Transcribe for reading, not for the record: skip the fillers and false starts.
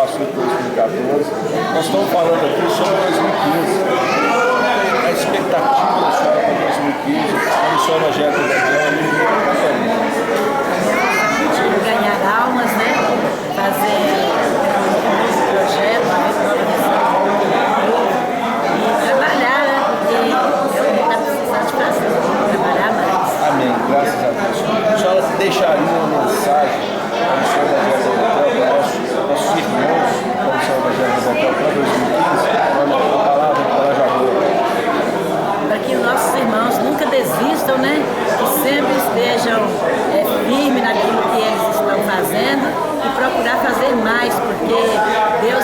passou em 2014. Nós estamos falando aqui sobre 2015. A expectativa da senhora para 2015, como o senhor Evangelho da ganhar almas, né? Fazer projeto, e trabalhar, né? Porque eu não estou precisando de fazer, trabalhar mais. Amém, graças a Deus. A senhora deixaria uma mensagem para o senhor Evangelho da nossos irmãos, para o senhor Evangelho da para 2015, uma palavra encorajadora. Para que nossos irmãos nunca desistam, né? Que sempre estejam firmes naquilo que eles estão fazendo e procurar fazer mais, porque Deus